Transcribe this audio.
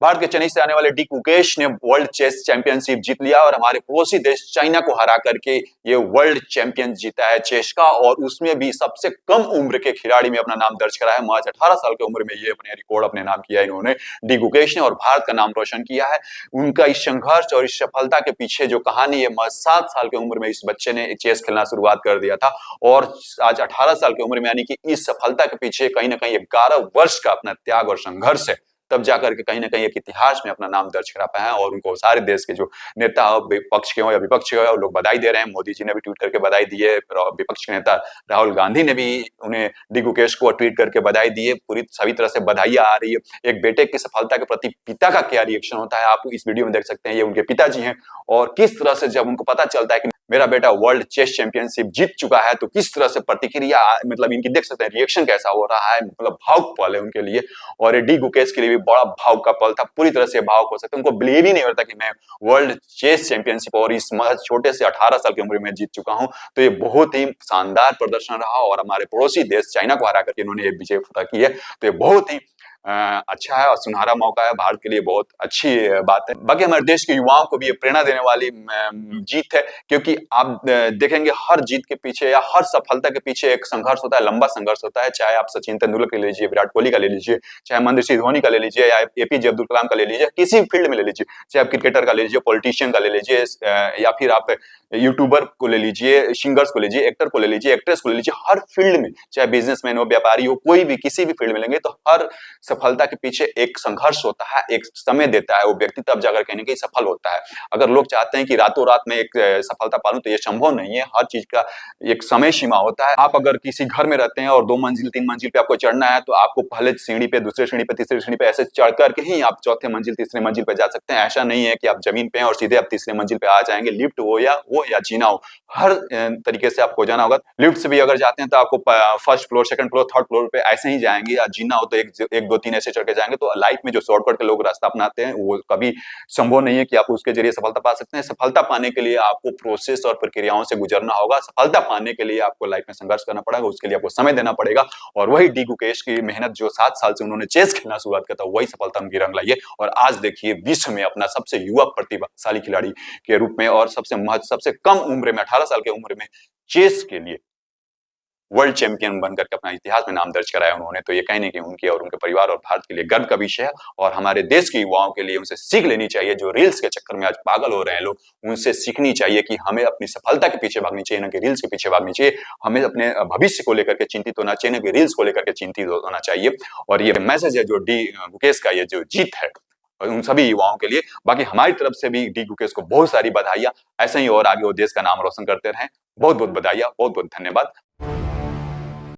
भारत के चेन्नई से आने वाले डी गुकेश ने वर्ल्ड चेस चैंपियनशिप जीत लिया और हमारे पड़ोसी देश चाइना को हरा करके ये वर्ल्ड चैंपियन जीता है चेस का, और उसमें भी सबसे कम उम्र के खिलाड़ी में अपना नाम दर्ज करा है। महज 18 साल की उम्र में ये अपने रिकॉर्ड अपने नाम किया है इन्होंने, डी गुकेश ने, और भारत का नाम रोशन किया है। उनका इस संघर्ष और इस सफलता के पीछे जो कहानी है, महज 7 साल की उम्र में इस बच्चे ने चेस खेलना शुरुआत कर दिया था, और आज 18 साल की उम्र में, यानी कि इस सफलता के पीछे कहीं ना कहीं 11 वर्ष का अपना त्याग और संघर्ष है, तब जाकर के कहीं ना कहीं एक इतिहास में अपना नाम दर्ज करा पाए हैं। और उनको सारे देश के जो नेता विपक्ष के हो या विपक्ष के हो, लोग बधाई दे रहे हैं। मोदी जी ने भी ट्वीट करके बधाई दी है, विपक्ष के नेता राहुल गांधी ने भी उन्हें डी गुकेश को ट्वीट करके बधाई दी है। पूरी सभी तरह से बधाइयां आ रही है। एक बेटे की सफलता के प्रति पिता का क्या रिएक्शन होता है, आप इस वीडियो में देख सकते हैं। ये उनके पिताजी हैं, और किस तरह से जब उनको पता चलता है कि मेरा बेटा वर्ल्ड चेस चैंपियनशिप जीत चुका है, तो किस तरह से प्रतिक्रिया, मतलब इनकी देख सकते हैं रिएक्शन कैसा हो रहा है। मतलब भावुक पल है उनके लिए, और डी गुकेश के लिए भी बड़ा भावुक का पल था। पूरी तरह से भावुक हो सकते हैं, उनको बिलीव ही नहीं होता कि मैं वर्ल्ड चेस चैंपियनशिप और इस छोटे से 18 साल की उम्र में जीत चुका हूं। तो ये बहुत ही शानदार प्रदर्शन रहा, और हमारे पड़ोसी देश चाइना को हरा करके इन्होंने ये विजय फतह की है। तो ये बहुत ही अच्छा है और सुनहरा मौका है, भारत के लिए बहुत अच्छी बात है। बाकी हमारे देश के युवाओं को भी ये प्रेरणा देने वाली जीत है, क्योंकि आप देखेंगे हर जीत के पीछे या हर सफलता के पीछे एक संघर्ष होता है, लंबा संघर्ष होता है। चाहे आप सचिन तेंदुलकर का ले लीजिए, विराट कोहली का ले लीजिए, चाहे महेंद्र सिंह धोनी का ले लीजिए, या एपीजे अब्दुल कलाम का ले लीजिए, किसी फील्ड में ले लीजिए, चाहे आप क्रिकेटर का ले लीजिए, पॉलिटिशियन का ले लीजिए, या फिर आप यूट्यूबर को ले लीजिए, सिंगर्स को ले लीजिए, एक्टर को ले लीजिए, एक्ट्रेस को ले लीजिए, हर फील्ड में, चाहे बिजनेसमैन हो, व्यापारी हो, कोई भी किसी भी फील्ड में लेंगे तो हर सफलता के पीछे एक संघर्ष होता है, एक समय देता है वो व्यक्ति, तब जाकर कहीं ना कहीं सफल होता है। अगर लोग चाहते हैं कि रातों रात में एक सफलता पालूं, तो ये संभव नहीं है। हर चीज का एक समय सीमा होता है। आप अगर किसी घर में रहते हैं और 2 मंजिल 3 मंजिल पे आपको चढ़ना है, तो आपको पहले सीढ़ी पे, दूसरे सीढ़ी पे, तीसरी सीढ़ी पे ऐसे चढ़ करके ही आप चौथे मंजिल, तीसरे मंजिल पे जा सकते हैं। ऐसा नहीं है कि आप जमीन पे हैं और सीधे आप तीसरे मंजिल पे आ जाएंगे। लिफ्ट हो या जीना हो, हर तरीके से आपको जाना होगा। लिफ्ट से भी अगर जाते हैं तो आपको first floor, second floor, third floor पे ऐसे ही जाएंगे, या जीना हो तो एक दो तीन ऐसे चढ़ के जाएंगे। तो लाइफ में जो शॉर्टकट के लोग रास्ता अपनाते हैं, वो कभी संभव नहीं है कि आप उसके जरिए सफलता पा सकते हैं। सफलता पाने के लिए आपको प्रोसेस और प्रक्रियाओं से गुजरना होगा। सफलता पाने के लिए आपको लाइफ में संघर्ष करना पड़ेगा, उसके लिए आपको समय देना पड़ेगा। और वही डी गुकेश की मेहनत, जो 7 साल से उन्होंने चेस खेलना शुरुआत किया था, वही सफलता उनकी रंग लाई है। और आज देखिए विश्व में अपना सबसे युवा प्रतिभाशाली खिलाड़ी के रूप में, और सबसे कम उम्र में, 18 साल की उम्र में चेस के लिए वर्ल्ड चैंपियन बनकर के अपना इतिहास में नाम दर्ज कराया उन्होंने। तो ये कहीं नहीं कि उनके और उनके परिवार और भारत के लिए गर्व का विषय है, और हमारे देश के युवाओं के लिए उनसे सीख लेनी चाहिए। जो रील्स के चक्कर में आज पागल हो रहे हैं लोग, उनसे सीखनी चाहिए कि हमें अपनी सफलता के पीछे भागनी चाहिए, न कि रील्स के पीछे भागनी चाहिए। हमें अपने भविष्य को लेकर के चिंतित होना चाहिए, न कि रील्स को लेकर के चिंतित होना चाहिए। और ये मैसेज है जो डी गुकेश का ये जो जीत है उन सभी युवाओं के लिए। बाकी हमारी तरफ से भी डी गुकेश को बहुत सारी बधाइयां, ऐसे ही और आगे वो देश का नाम रोशन करते रहें। बहुत बहुत बधाइयां, बहुत बहुत धन्यवाद।